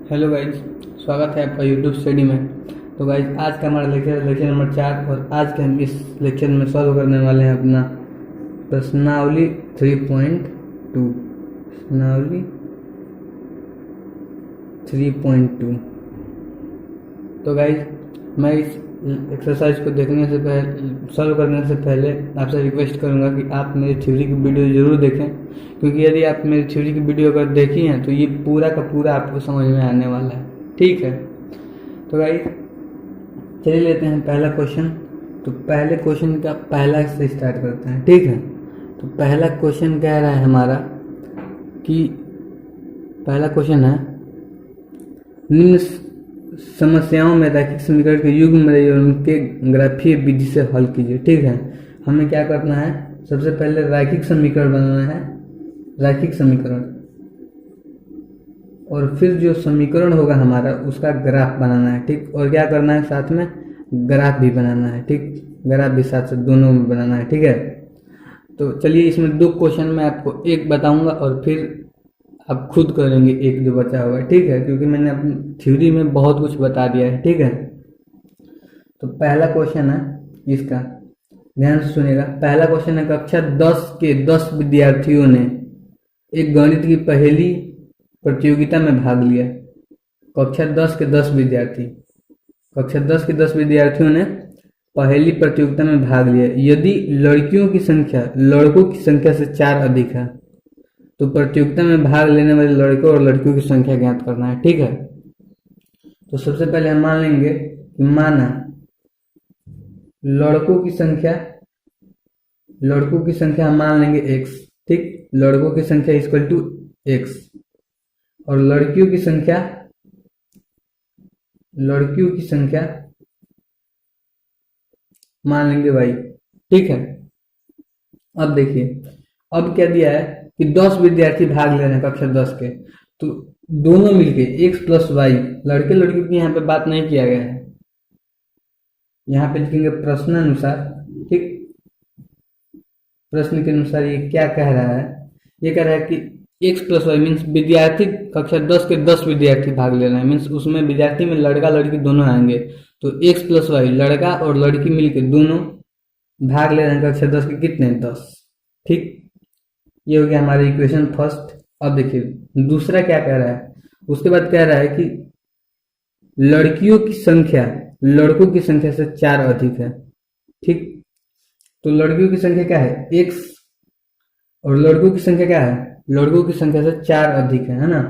Hello guys, स्वागत है आपका यूट्यूब स्टडी में। तो गाइज आज का हमारा लेक्चर नंबर 4 और आज के हम इस लेक्चर में सॉल्व करने वाले हैं अपना प्रश्नावली 3.2। प्रश्नावली 3.2। तो गाइज मैं इस एक्सरसाइज को देखने से पहले सॉल्व करने से पहले आपसे रिक्वेस्ट करूंगा कि आप मेरी थ्योरी की वीडियो ज़रूर देखें, क्योंकि यदि आप मेरी थ्योरी की वीडियो अगर देखी हैं तो ये पूरा का पूरा आपको समझ में आने वाला है। ठीक है, तो गाइज चलिए लेते हैं पहला क्वेश्चन। तो पहले क्वेश्चन का पहला से स्टार्ट करते हैं। ठीक है, तो पहला क्वेश्चन कह रहा है हमारा कि पहला क्वेश्चन है निम्न समस्याओं में रैखिक समीकरण के युग्म और उनके ग्राफीय विधि से हल कीजिए। ठीक है, हमें क्या करना है, सबसे पहले रैखिक समीकरण बनाना है, रैखिक समीकरण, और फिर जो समीकरण होगा हमारा उसका ग्राफ बनाना है। ठीक, और क्या करना है, साथ में ग्राफ भी बनाना है। ठीक, ग्राफ भी साथ साथ दोनों में बनाना है। ठीक है, तो चलिए इसमें दो क्वेश्चन मैं आपको एक बताऊंगा और फिर आप खुद करेंगे एक जो बचा हुआ है। ठीक है, क्योंकि मैंने अपनी थ्योरी में बहुत कुछ बता दिया है। ठीक है, तो पहला क्वेश्चन है इसका, ध्यान से सुनिएगा। पहला क्वेश्चन है कक्षा 10 के 10 विद्यार्थियों ने एक गणित की पहेली प्रतियोगिता में भाग लिया। कक्षा 10 के 10 विद्यार्थी, कक्षा 10 के 10 विद्यार्थियों ने पहेली प्रतियोगिता में भाग लिया। यदि लड़कियों की संख्या लड़कों की संख्या से 4 अधिक है तो प्रतियोगिता में भाग लेने वाले लड़कों और लड़कियों की संख्या ज्ञात करना है। ठीक है, तो सबसे पहले हम मान लेंगे कि माना लड़कों की संख्या हम मान लेंगे x। ठीक, लड़कों की संख्या इक्वल टू x और लड़कियों की संख्या मान लेंगे y। ठीक है, अब देखिए, अब क्या दिया है कि 10 विद्यार्थी भाग ले रहे हैं कक्षा 10 के, तो दोनों मिलके x प्लस वाई, लड़के लड़कियों की यहाँ पे बात नहीं किया गया है, यहाँ पे लिखेंगे प्रश्नानुसार। ठीक, प्रश्न के अनुसार ये क्या कह रहा है, ये कह रहा है कि x प्लस वाई मीन्स विद्यार्थी कक्षा 10 के 10 विद्यार्थी भाग ले रहे हैं, मीन्स उसमें विद्यार्थी में लड़का लड़की दोनों आएंगे, तो x प्लस वाई लड़का और लड़की मिलके दोनों भाग ले रहे हैं कक्षा 10 के कितने, 10। ठीक, ये हो गया हमारा इक्वेशन फर्स्ट। अब देखिए दूसरा क्या कह रहा है, उसके बाद कह रहा है कि लड़कियों की संख्या लड़कों की संख्या से 4 अधिक है। ठीक, तो लड़कियों की संख्या क्या है, x, और लड़कों की संख्या क्या है, लड़कों की संख्या से 4 अधिक है ना,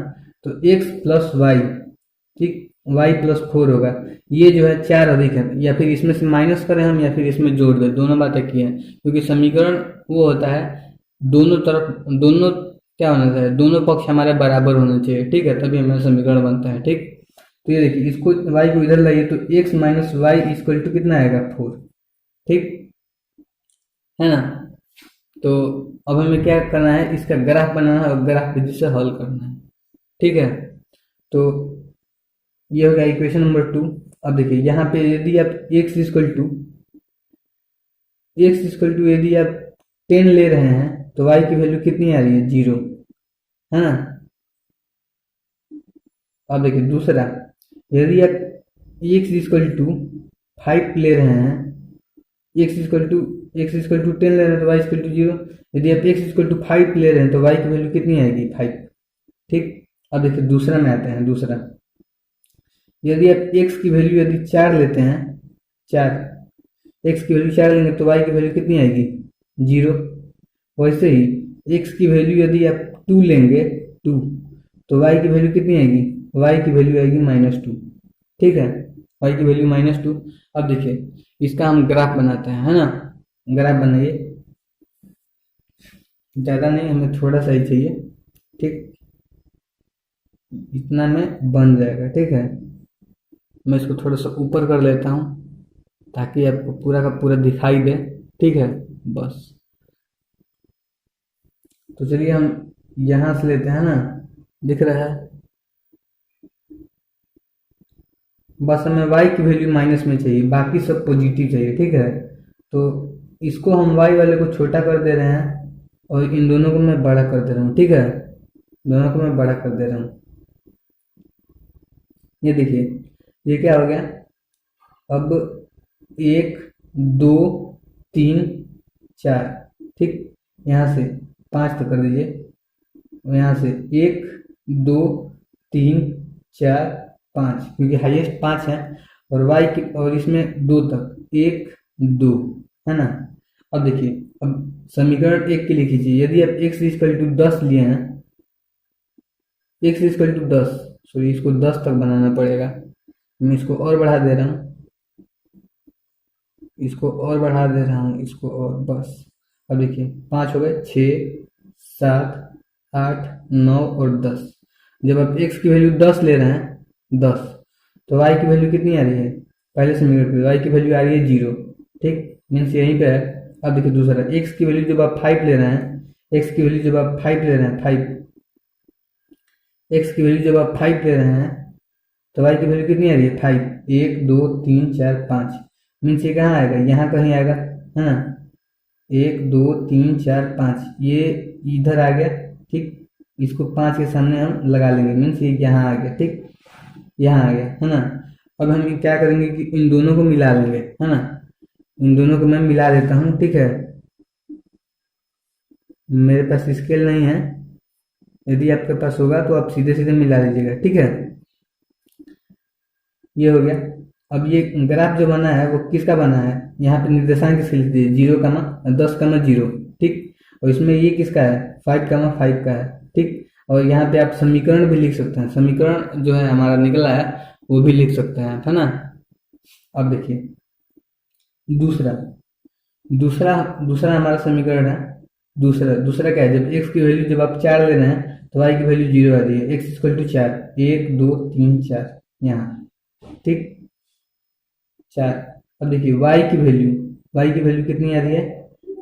तो x प्लस वाई। ठीक, y प्लस 4 होगा, ये जो है 4 अधिक है, या फिर इसमें से माइनस करें हम या फिर इसमें जोड़ दें, दोनों बातें की हैं, क्योंकि समीकरण वो होता है दोनों तरफ, दोनों क्या होना चाहिए, दोनों पक्ष हमारे बराबर होने चाहिए। ठीक है, तभी हमारा समीकरण बनता है। ठीक, तो ये देखिए इसको y को इधर लाइए तो x minus Y equal to कितना आएगा, 4। ठीक है ना, तो अब हमें क्या करना है, इसका ग्राफ बनाना है और ग्राफ विधि से हल करना है। ठीक है, तो ये हो गया इक्वेशन नंबर 2। अब देखिए यहाँ पे यदि आप x इक्वल टू यदि आप 10 ले रहे हैं तो y की वैल्यू कितनी आ रही है, 0, है ना। अब देखिए दूसरा, यदि आप x इक्वल टू 5 ले रहे हैं, x इक्वल टू 10 ले रहे हैं तो y इक्वल टू 0। यदि आप x इक्वल टू 5 ले रहे हैं तो y की वैल्यू कितनी आएगी, 5। ठीक, अब देखिए दूसरा में आते हैं। दूसरा, यदि आप x की वैल्यू यदि 4 लेते हैं, 4, x की वैल्यू 4 लेंगे तो y की वैल्यू कितनी आएगी, 0। वैसे ही x की वैल्यू यदि आप 2 लेंगे, 2, तो y की वैल्यू कितनी आएगी, y की वैल्यू आएगी -2। ठीक है, y की वैल्यू -2। अब देखिए इसका हम ग्राफ बनाते हैं, है ना, ग्राफ बनाइए, ज़्यादा नहीं, हमें थोड़ा सा ही चाहिए। ठीक, इतना में बन जाएगा। ठीक है, मैं इसको थोड़ा सा ऊपर कर लेता हूँ ताकि आपको पूरा का पूरा दिखाई दे। ठीक है, बस, तो चलिए हम यहाँ से लेते हैं ना, दिख रहा है, बस हमें y की वैल्यू माइनस में चाहिए, बाकी सब पॉजिटिव चाहिए। ठीक है, तो इसको हम y वाले को छोटा कर दे रहे हैं और इन दोनों को मैं बड़ा कर दे रहा हूँ। ठीक है, दोनों को मैं बड़ा कर दे रहा हूँ। ये देखिए, ये क्या हो गया, अब 1 2 3 4, ठीक, यहाँ से 5 तो कर दीजिए, और यहाँ से 1 2 3 4 5, क्योंकि हाईएस्ट 5 है, और वाई की, और इसमें 2 तक 1 2, है ना। अब देखिए, अब समीकरण 1 के लिए कीजिए, यदि आप x इक्वल टू 10 लिए हैं, x इक्वल टू 10, सॉरी इसको 10 तक बनाना पड़ेगा, मैं इसको और बढ़ा दे रहा हूँ, इसको और बढ़ा दे रहा हूँ, इसको और, बस। अब देखिए 5 हो गए, 6 7 8 9 और 10। जब आप x की वैल्यू 10 ले रहे हैं, 10, तो y की वैल्यू कितनी आ रही है, पहले समीकरण पे y की वैल्यू आ रही है 0, ठीक, मीन्स यहीं पे है। अब देखिए दूसरा, x की वैल्यू जब आप 5 ले रहे हैं, x की वैल्यू जब आप 5 ले रहे हैं, 5, x की वैल्यू जब आप 5 ले रहे हैं, तो y की वैल्यू कितनी आ रही है, 5, 1 2 3 4 5, मीन्स ये कहाँ आएगा, यहाँ कहीं आएगा, है ना, 1 2 3 4 5, ये इधर आ गया, ठीक, इसको 5 के सामने हम लगा लेंगे, मीन्स ये यहाँ आ गया, ठीक, यहाँ आ गया, है ना। अब हम क्या करेंगे कि इन दोनों को मिला लेंगे, है ना, इन दोनों को मैं मिला देता हूँ, ठीक है, मेरे पास स्केल नहीं है, यदि आपके पास होगा तो आप सीधे सीधे मिला लीजिएगा, ठीक है। ये हो गया। अब ये ग्राफ जो बना है वो किसका बना है, यहाँ पे निर्देशांक इसके लिख दीजिए, 0, 10, 0, ठीक, और इसमें ये किसका है, 5, 5 का है, ठीक, और यहाँ पे आप समीकरण भी लिख सकते हैं, समीकरण जो है हमारा निकला है वो भी लिख सकते हैं, है ना। अब देखिए दूसरा दूसरा दूसरा हमारा समीकरण है, दूसरा क्या है, जब x की वैल्यू जब आप 4 ले रहे हैं तो y की वैल्यू 0 आ रही है, x इक्वल टू 4, 1 2 3 4, यहाँ, ठीक, 4। अब देखिए y की वैल्यू कितनी आ रही है,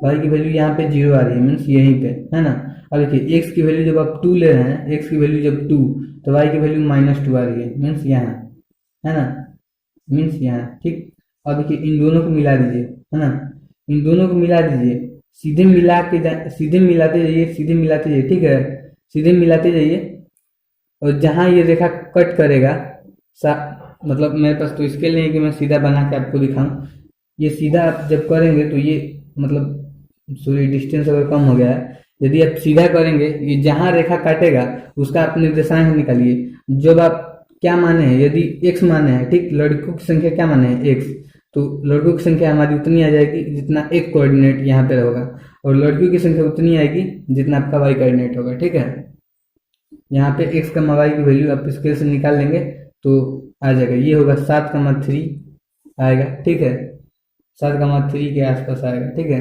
y की वैल्यू यहाँ पे 0 आ रही है, मीन्स यहीं पे, है ना। अब देखिए x की वैल्यू जब आप 2 ले रहे हैं, x की वैल्यू जब 2, तो y की वैल्यू -2 आ रही है, मीन्स यहाँ, है ना, मीन्स यहाँ, ठीक। अब देखिए इन दोनों को मिला दीजिए, है ना, इन दोनों को मिला दीजिए, सीधे मिलाते जाइए, ठीक है, सीधे मिलाते जाइए, और जहां ये रेखा कट करेगा, मतलब मेरे पास तो स्केल नहीं है कि मैं सीधा बना के आपको दिखाऊं, ये सीधा आप जब करेंगे तो ये मतलब सॉरी डिस्टेंस अगर कम हो गया है, यदि आप सीधा करेंगे, ये जहां रेखा काटेगा उसका आप निर्देशांक निकालिए, जब आप क्या माने हैं, यदि x माने हैं, ठीक, लड़कों की संख्या क्या माने हैं, x, तो लड़कों की संख्या हमारी उतनी आ जाएगी जितना एक कोऑर्डिनेट यहाँ पे होगा, और लड़कियों की संख्या उतनी आएगी जितना आपका y कोऑर्डिनेट होगा, ठीक है। यहाँ पे x, y की वैल्यू आप स्केल से निकाल लेंगे तो आ जाएगा, ये होगा 7, 3 आएगा, ठीक है, 7, 3 के आसपास आएगा, ठीक है।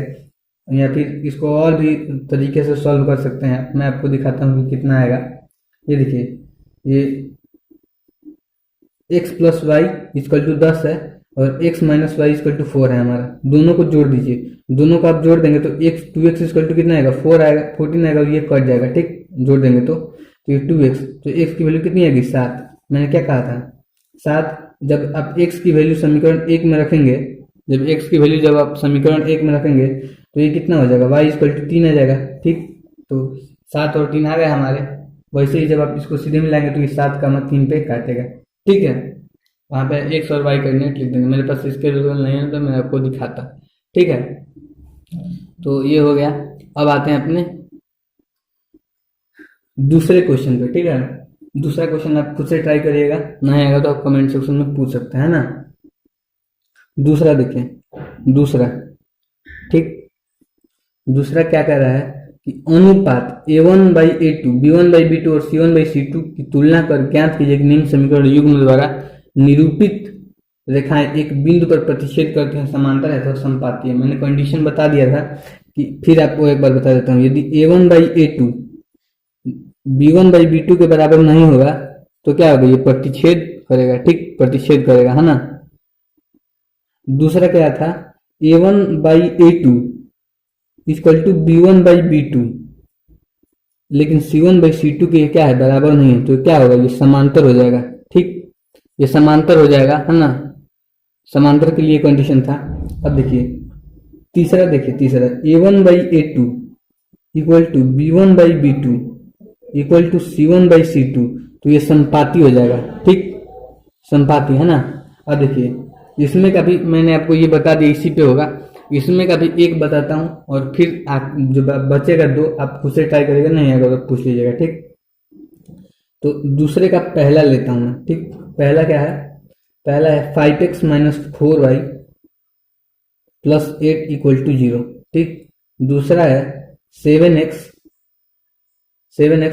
या फिर इसको और भी तरीके से सॉल्व कर सकते हैं, मैं आपको दिखाता हूँ कि कितना आएगा। ये देखिए, ये x plus y equal to 10 है, और x minus Y equal to 4 है हमारा, दोनों को जोड़ दीजिए, दोनों को आप जोड़ देंगे तो x 2x इक्वल टू कितना आएगा, 4 आएगा, 14 आएगा, और ये कट जाएगा, ठीक, जोड़ देंगे तो ये 2x, तो x की वैल्यू कितनी आएगी, 7, मैंने क्या कहा था, 7। जब आप x की वैल्यू समीकरण 1 में रखेंगे, जब x की वैल्यू जब आप समीकरण 1 में रखेंगे तो ये कितना हो जाएगा, y इक्वल टू 3 आ जाएगा, ठीक, तो 7 और 3 आ गए हमारे। वैसे ही जब आप इसको सीधे मिलाएंगे तो ये 7 का 3 पे काटेगा, ठीक है, वहाँ पे x और y कोऑर्डिनेट लिख देंगे, मेरे पास इसके रिजल्ट नहीं है तो मैं आपको दिखाता, ठीक है। तो ये हो गया। अब आते हैं अपने दूसरे क्वेश्चन पे, ठीक है। दूसरा क्वेश्चन आप खुद से ट्राई करिएगा, नहीं आएगा तो आप कमेंट सेक्शन में पूछ सकते हैं ना। दूसरा देखें, दूसरा, ठीक, दूसरा क्या कह रहा है कि अनुपात a1/a2, b1/b2 और c1/c2 की तुलना कर ज्ञात कीजिए कि निम्न समीकरण युग्म द्वारा निरूपित रेखाएं एक बिंदु पर प्रतिच्छेद करते हैं, समांतर है तो संपाती है। मैंने कंडीशन बता दिया था कि फिर आपको एक बार बता देता हूँ, यदि a1/a2 b1/b2 के बराबर नहीं होगा तो क्या होगा, ये प्रतिच्छेद करेगा, ठीक, प्रतिच्छेद करेगा, है ना। दूसरा क्या था, a1/a2 इक्वल टू b1/b2, लेकिन c1/c2 के क्या है, बराबर नहीं है, तो क्या होगा, ये समांतर हो जाएगा, ठीक, ये समांतर हो जाएगा, है ना, समांतर के लिए कंडीशन था। अब देखिए तीसरा, a1/a2 equal to b1/b2 equal to c1/c2, तो ये संपाती हो जाएगा, ठीक, संपाति है ना। अब देखिए इसमें का भी मैंने आपको ये बता दिया, इसी पे होगा। इसमें का भी एक बताता हूँ और फिर आप जो बचेगा दो आप खुद से ट्राई करेगा, नहीं आएगा तो पूछ लीजिएगा, ठीक। तो दूसरे का पहला लेता हूँ मैं, ठीक। पहला क्या है, पहला है 5x minus 4y plus 8 equal to 0, ठीक। दूसरा है 7x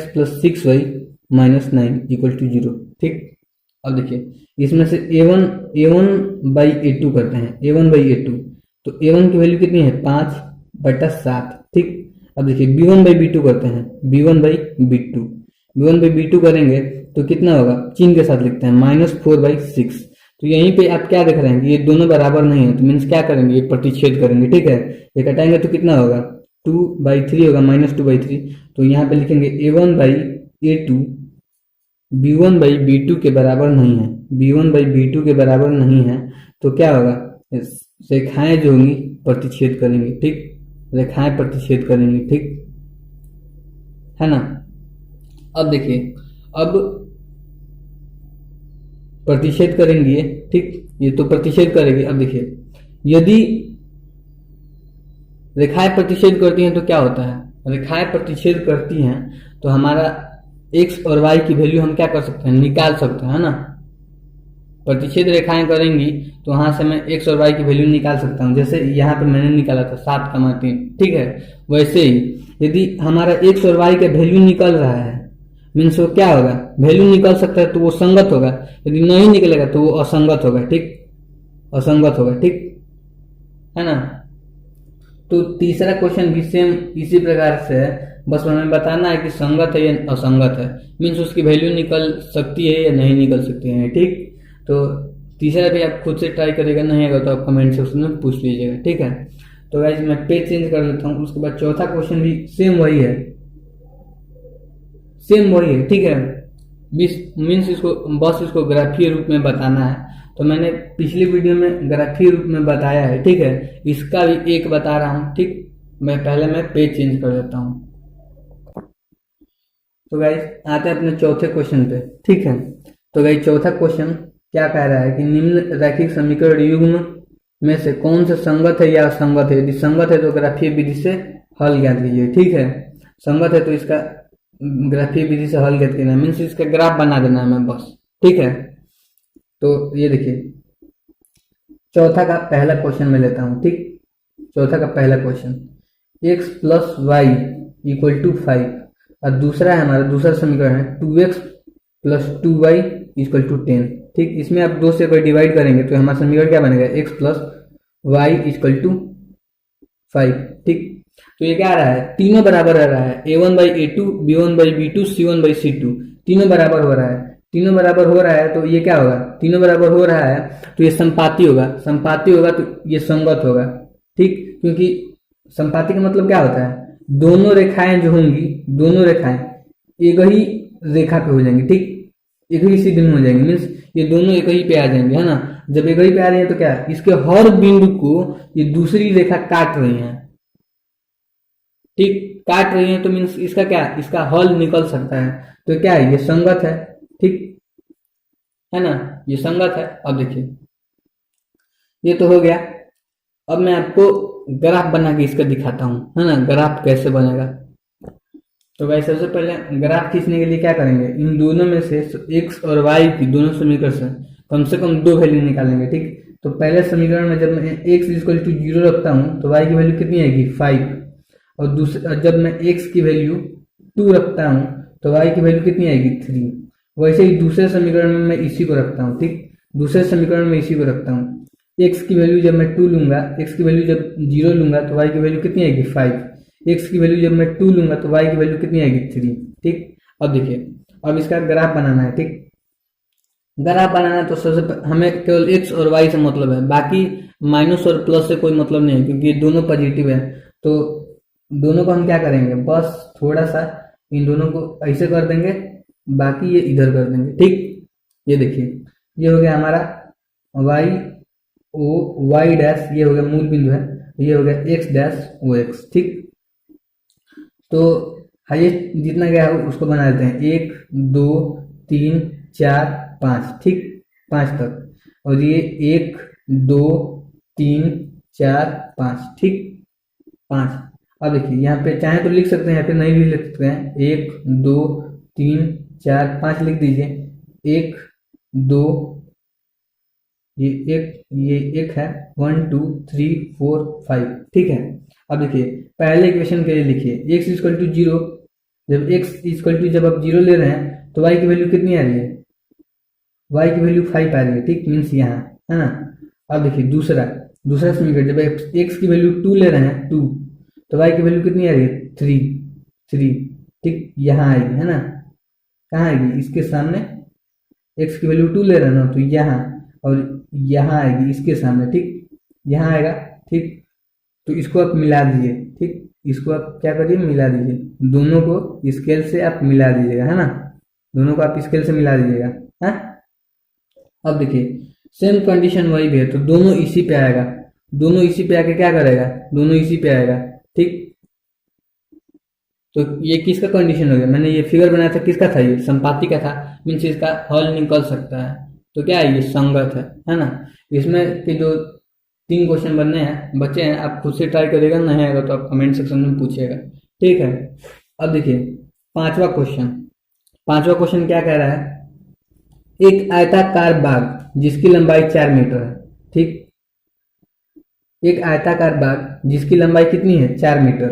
plus 6y minus 9 equal to 0, ठीक। अब देखिए इसमें से a1 बाई a2 करते हैं, a1 बाई a2। तो a1 की वैल्यू कितनी है 5/7, ठीक। अब देखिए b1 बाई b2 करते हैं, b1 बाई b2 करेंगे तो कितना होगा, चिन्ह के साथ लिखते हैं -4/6। तो यहीं पे आप क्या देख रहे हैं कि ये दोनों बराबर नहीं है, तो मीन्स क्या करेंगे, ये प्रतिच्छेद करेंगे, ठीक है। ये घटाएंगे तो कितना होगा 2/3 होगा, -2/3। तो यहाँ पे लिखेंगे a1 by a2 b1 by b2 के बराबर नहीं है, b1 बाई b2 के बराबर नहीं है। तो क्या होगा, रेखाएं जो होंगी प्रतिच्छेद करेंगे, ठीक। रेखाएं प्रतिच्छेद करेंगे, ठीक है ना। अब देखिए, अब प्रतिच्छेद करेंगे, ठीक। ये तो प्रतिच्छेद करेगी। अब देखिए यदि रेखाएं प्रतिच्छेद करती हैं तो क्या होता है, रेखाएं प्रतिच्छेद करती हैं तो हमारा x और y की वैल्यू हम क्या कर सकते हैं, निकाल सकते हैं, है ना। प्रतिच्छेद रेखाएं करेंगी तो वहां से मैं x और y की वैल्यू निकाल सकता हूं। जैसे यहाँ पे मैंने निकाला था 7,3, ठीक है। वैसे ही यदि हमारा x और y का वैल्यू निकल रहा है, मीन्स वो क्या होगा, वैल्यू निकल सकता है तो वो संगत होगा, यदि नहीं निकलेगा तो वो असंगत होगा, ठीक। असंगत होगा, ठीक है ना। तो तीसरा क्वेश्चन भी सेम इसी प्रकार से है, बस हमें बताना है कि संगत है या असंगत है, मीन्स उसकी वैल्यू निकल सकती है या नहीं निकल सकती है, ठीक। तो तीसरा भी आप खुद से ट्राई करेगा, नहीं आएगा तो आप कमेंट सेक्शन में पूछ लीजिएगा, ठीक है। तो गाइस मैं पेज चेंज कर लेता हूँ। उसके बाद चौथा क्वेश्चन भी सेम वही है, ठीक है। मीन्स इसको बस इसको ग्राफीय रूप में बताना है। तो मैंने पिछली वीडियो में ग्राफीय रूप में बताया है, ठीक है। इसका भी एक बता रहा हूँ, ठीक। मैं पेज चेंज कर देता हूँ। तो गाइस आते हैं अपने चौथे क्वेश्चन पे, ठीक है। तो गाइस चौथा क्वेश्चन क्या कह रहा है कि निम्न रैखिक समीकरण युग्म में से कौन सा संगत है या असंगत है। यदि संगत है तो ग्राफीय विधि से हल ज्ञात कीजिए, ठीक है। संगत है तो इसका ग्राफीय विधि से हल ज्ञात करना, मीन्स इसका ग्राफ बना देना है मैं बस, ठीक है। तो ये देखिए चौथा का पहला क्वेश्चन में लेता हूं, ठीक। चौथा का पहला question x plus y equal to 5 और दूसरा है हमारा दूसरा समीकरण है 2x plus 2y equal to 10, ठीक। इसमें आप 2 से अगर डिवाइड करेंगे तो हमारा समीकरण क्या बनेगा, x plus y equal to 5, ठीक। तो ये क्या आ रहा है, तीनों बराबर आ रहा है, a1 by a2 b1 by b2 c1 by c2, तीनों बराबर हो रहा है। तीनों बराबर हो रहा है तो ये क्या होगा, तीनों बराबर हो रहा है तो ये संपाती होगा, तो ये संगत होगा, ठीक। क्योंकि संपाती का मतलब क्या होता है, दोनों रेखाएं जो होंगी, दोनों रेखाएं एक ही रेखा पे हो जाएंगी, ठीक। एक ही सीधी में हो जाएंगी, मीन्स ये दोनों एक ही पे आ जाएंगे, है ना। जब एक ही पे आ रही है तो क्या, इसके हर बिंदु को ये दूसरी रेखा काट रही है, ठीक। काट रही है तो मीन्स इसका क्या, इसका हल निकल सकता है। तो क्या है, ये संगत है, ठीक है ना, ये संगत है। अब देखिए ये तो हो गया। अब मैं आपको ग्राफ बना के इसका दिखाता हूं, है ना, ग्राफ कैसे बनेगा। तो भाई सबसे पहले ग्राफ खींचने के लिए क्या करेंगे, इन दोनों में से x और y की दोनों समीकरण से कम 2 वैल्यू निकालेंगे, ठीक। तो पहले समीकरण में जब मैं x इक्वल टू 0 रखता हूं तो y की वैल्यू कितनी आएगी 5, और दूसरा जब मैं x की वैल्यू 2 रखता हूं तो y की वैल्यू कितनी आएगी 3। वैसे ही दूसरे समीकरण में मैं इसी को रखता हूं, ठीक। दूसरे समीकरण में इसी को रखता हूं, x की वैल्यू जब मैं 2 लूंगा, x की वैल्यू जब 0 लूंगा तो y की वैल्यू कितनी आएगी 5, x की वैल्यू जब मैं 2 लूंगा तो y की वैल्यू कितनी आएगी 3, ठीक। अब देखिए अब इसका ग्राफ बनाना है, ठीक। ग्राफ बनाना है तो सबसे हमें केवल x और y से मतलब है, बाकी माइनस और प्लस से कोई मतलब नहीं है क्योंकि ये दोनों पॉजिटिव है। तो दोनों को हम क्या करेंगे, बस थोड़ा सा इन दोनों को ऐसे कर देंगे, बाकी ये इधर कर देंगे, ठीक। ये देखिए ये हो गया हमारा y o y डैश, ये हो गया मूल बिंदु है, ये हो गया x डैश o x, ठीक। तो हाईएस्ट जितना गया है उसको बना देते हैं 1 2 3 4 5, ठीक। 5 तक, और ये 1 2 3 4 5, ठीक 5। अब देखिए यहाँ पे चाहे तो लिख सकते हैं, यहाँ पे नहीं भी लिख सकते हैं, 1 2 3 4 5 लिख दीजिए। 1 2, ये एक है, 1 2 3 4 5, ठीक है। अब देखिए पहले इक्वेशन के लिए लिखिए x इक्वल टू 0। जब x इक्वल टू, जब आप 0 ले रहे हैं तो y की वैल्यू कितनी आ रही है, y की वैल्यू 5 आ रही है, ठीक, मीन्स यहाँ, है ना। अब देखिए दूसरा समीकरण, जब x की वैल्यू 2 ले रहे हैं 2, तो y की वैल्यू कितनी आ रही है 3, ठीक, यहाँ आएगी, है ना। कहाँ आएगी, इसके सामने, x की वैल्यू 2 ले रहे हैं ना, तो यहाँ, और यहाँ आएगी इसके सामने, ठीक, यहाँ आएगा, ठीक। तो इसको आप मिला दीजिए, ठीक, इसको आप क्या करिए, मिला दीजिए, दोनों को स्केल से आप मिला दीजिएगा, है ना, दोनों को आप स्केल से मिला दीजिएगा, है। अब देखिए सेम कंडीशन वही भी है, तो दोनों इसी पे आएगा, दोनों इसी पे आके क्या करेगा, दोनों इसी पे आएगा, ठीक। तो ये किसका कंडीशन हो गया, मैंने ये फिगर बनाया था, किसका था, ये संपाती का था, मीन्स इसका हल निकल सकता है, तो क्या है, ये संगत है ना। इसमें के जो 3 क्वेश्चन बनने हैं बच्चे हैं, आप खुद से ट्राई करिएगा, नहीं आएगा तो आप कमेंट सेक्शन में पूछिएगा, ठीक है। अब देखिए पांचवा क्वेश्चन क्या कह रहा है, एक आयताकार बाग जिसकी लंबाई 4 मीटर है, ठीक, एक आयताकार बाग जिसकी लंबाई कितनी है 4 मीटर।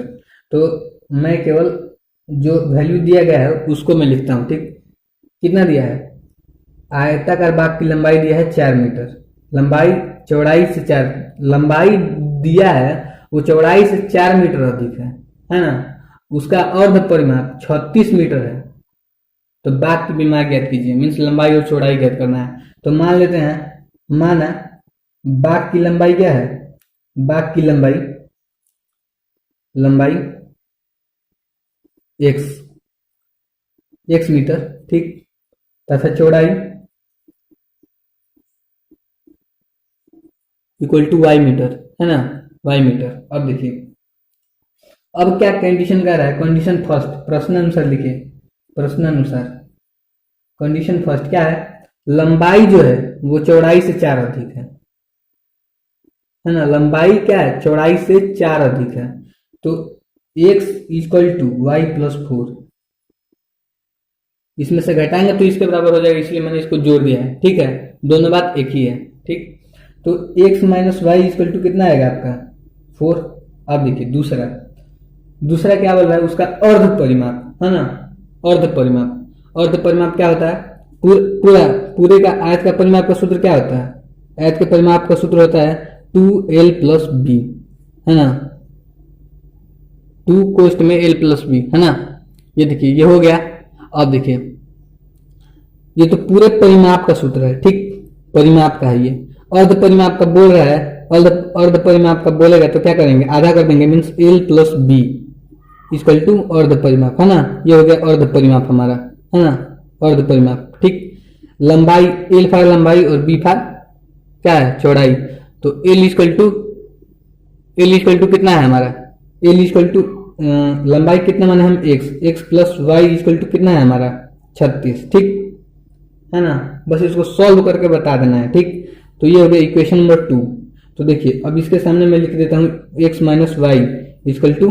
तो मैं केवल जो वैल्यू दिया गया है उसको मैं लिखता हूँ, ठीक, कितना दिया है, आयताकार बाग की लंबाई दिया है 4 मीटर, लंबाई चौड़ाई से 4, लंबाई दिया है वो चौड़ाई से 4 मीटर अधिक है ना। उसका अर्ध परिमाप 36 मीटर है, तो बाग की विमा ज्ञात कीजिए, मीन्स लंबाई और चौड़ाई ज्ञात करना है। तो मान लेते हैं, माना बाग की लंबाई क्या है, बाग की लंबाई x मीटर, ठीक, तथा चौड़ाई इक्वल टू y मीटर, है ना, y मीटर। अब देखिए अब क्या कंडीशन कह रहा है, कंडीशन फर्स्ट, प्रश्न अनुसार लिखिए, प्रश्न अनुसार कंडीशन फर्स्ट क्या है, लंबाई जो है वो चौड़ाई से 4 अधिक है ना, लंबाई क्या है, चौड़ाई से 4 अधिक है। तो x equal to y plus 4, इसमें से घटाएंगे तो इसके बराबर हो जाएगा, इसलिए मैंने इसको जोड़ दिया है, ठीक है, दोनों बात एक ही है, ठीक। तो x minus Y equal to कितना आएगा आपका 4। अब देखिए दूसरा क्या बोल रहा है, उसका अर्ध परिमाप, है ना, अर्ध परिमाप क्या होता है, पूरे का आयत का परिमाप का सूत्र क्या होता है, आयत के परिमाप का सूत्र होता है 2l प्लस बी, है ना, 2 कोष्ठ में l प्लस बी, है ना। ये देखिए ये हो गया। अब देखिए ये तो पूरे परिमाप का सूत्र है, ठीक, परिमाप का है, ये अर्ध परिमाप का बोल रहा है, अर्ध परिमाप का बोलेगा तो क्या करेंगे, आधा कर देंगे, means l plus b equal to अर्ध परिमाप, है ना। ये हो गया अर्ध परिमाप हमारा, है ना, अर्ध परिमाप, ठीक। लंबाई l फार लंबाई और b फार क्या है, चौड़ाई। तो l इक्वल टू कितना है हमारा, l इक्वल टू लंबाई कितना माने हम x plus y equal to कितना है हमारा 36, ठीक, है ना। बस इसको सॉल्व करके बता देना है, ठीक। तो ये हो गया इक्वेशन नंबर 2। तो देखिए अब इसके सामने मैं लिख देता हूँ x minus Y equal to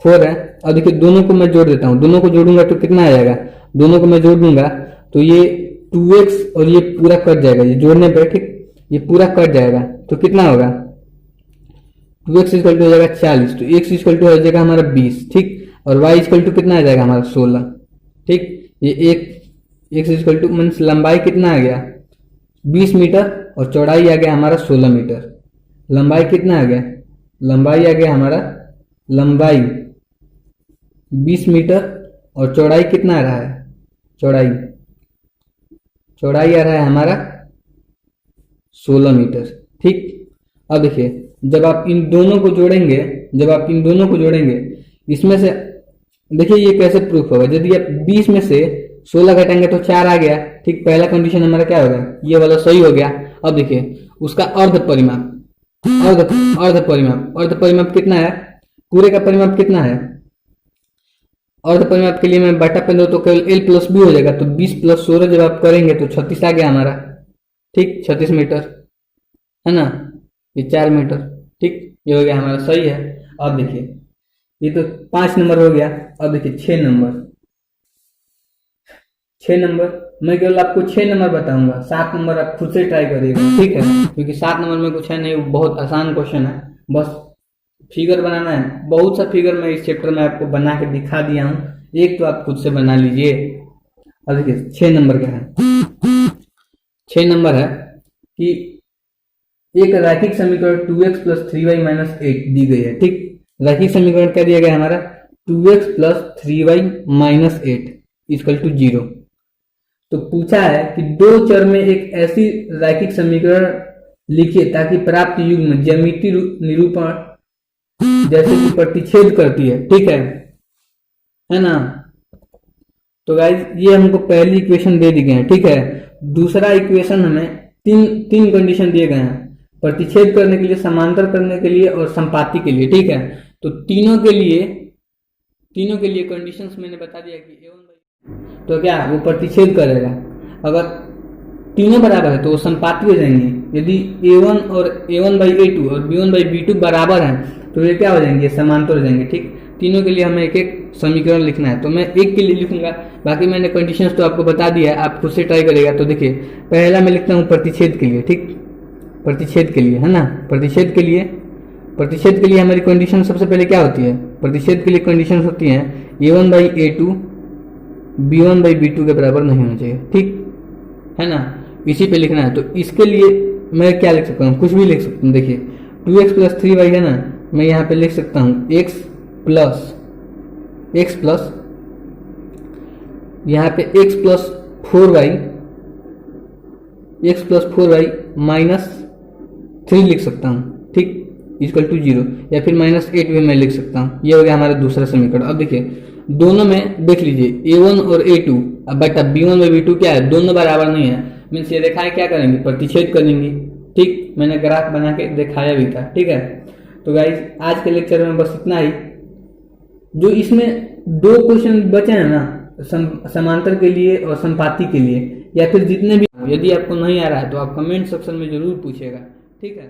4 है। अब देखिए दोनों को मैं जोड़ देता हूँ, दोनों को जोड़ूंगा तो कितना आ जाएगा, दोनों को मैं जोड़ दूंगा तो ये 2x और ये पूरा कट जाएगा, ये जोड़ने पर, ठीक, ये पूरा कट जाएगा तो कितना होगा 2x इक्वल टू हो जाएगा 40, तो x इक्वल टू हो जाएगा हमारा 20, ठीक, और y इक्वल टू कितना आ जाएगा हमारा 16, ठीक। ये एक x इक्वल टू मीन्स लंबाई कितना आ गया 20 मीटर और चौड़ाई आ गया हमारा 16 मीटर। लंबाई कितना आ गया, लंबाई आ गया हमारा, लंबाई 20 मीटर और चौड़ाई कितना आ रहा है, चौड़ाई आ रहा है हमारा 16 मीटर, ठीक। अब देखिए जब आप इन दोनों को जोड़ेंगे, इसमें से देखिए ये कैसे प्रूफ होगा, यदि आप 20 में से 16 घटाएंगे तो 4 आ गया, ठीक, पहला कंडीशन हमारा क्या होगा, ये वाला सही हो गया। अब देखिए उसका अर्ध परिमाप कितना है, पूरे का परिमाप कितना है, अर्ध परिमाप के लिए मैं बटा पे दो तो केवल l प्लस बी हो जाएगा, तो 20 प्लस 16 जब आप करेंगे तो 36 आ गया हमारा। ठीक, 36 मीटर है ना, ये 4 मीटर। ठीक, ये हो गया हमारा, सही है। अब देखिए ये तो 5 नंबर हो गया। अब देखिए 6 नंबर। 6 नंबर मैं केवल आपको 6 नंबर बताऊंगा, 7 नंबर आप खुद से ट्राई करिएगा। ठीक है, क्योंकि 7 नंबर में कुछ है नहीं, बहुत आसान क्वेश्चन है, बस फिगर बनाना है। बहुत सा फिगर मैं इस चैप्टर में आपको बना के दिखा दिया हूँ, एक तो आप खुद से बना लीजिए। अब देखिए 6 नंबर क्या है। 6 नंबर है कि एक रैखिक समीकरण 2x प्लस 3y माइनस 8 दी गई है। ठीक, रैखिक समीकरण क्या दिया गया हमारा, 2x plus 3y minus 8 equal to 0। तो पूछा है कि दो चर में एक ऐसी रैखिक समीकरण लिखिए ताकि प्राप्त युग्म ज्यामितीय निरूपण जैसे कि प्रतिच्छेद करती है। ठीक है ना। तो गाइज ये हमको पहली इक्वेशन दे दी गई है। ठीक है, दूसरा इक्वेशन हमें तीन कंडीशन दिए गए हैं, प्रतिच्छेद करने के लिए, समांतर करने के लिए और संपाती के लिए। ठीक है, तो तीनों के लिए कंडीशंस मैंने बता दिया कि a1 तो क्या वो प्रतिच्छेद करेगा। अगर तीनों बराबर है तो वो संपाती हो जाएंगे। यदि a1 और a1/a2 और b1/b2 बराबर हैं तो ये क्या हो जाएंगे, समांतर हो जाएंगे। ठीक, तीनों के लिए हमें एक एक समीकरण लिखना है, तो मैं एक के लिए लिखूंगा, बाकी मैंने कंडीशंस तो आपको बता दिया है, आप खुद से ट्राई करेगा। तो देखिए पहला मैं लिखता हूँ प्रतिच्छेद के लिए। ठीक, प्रतिच्छेद के लिए है ना, प्रतिच्छेद के लिए हमारी कंडीशन सबसे पहले क्या होती है, प्रतिच्छेद के लिए कंडीशन होती है a1/a2 b1/b2 के बराबर नहीं होना चाहिए। ठीक है ना, इसी पे लिखना है। तो इसके लिए मैं क्या लिख सकता हूँ, कुछ भी लिख सकता हूँ। देखिए 2x प्लस 3y है ना, मैं यहाँ पे लिख सकता हूँ x प्लस यहाँ पे x प्लस 4y माइनस 3 लिख सकता हूँ। ठीक, इक्वल टू 0, या फिर माइनस 8 भी मैं लिख सकता हूँ। ये हो गया हमारा दूसरा समीकरण। अब देखिए दोनों में देख लीजिए a1 और a2 अब बेटा b1/b2 क्या है, दोनों बराबर नहीं है, मीन्स ये रेखाएं क्या करेंगे, प्रतिच्छेद करेंगी। ठीक, मैंने ग्राफ बना के दिखाया भी था। ठीक है, तो गाइज आज के लेक्चर में बस इतना ही। जो इसमें दो क्वेश्चन बचे हैं ना, समांतर के लिए और संपाती के लिए, या फिर जितने भी, यदि आपको नहीं आ रहा है तो आप कमेंट सेक्शन में जरूर पूछिएगा। ठीक है।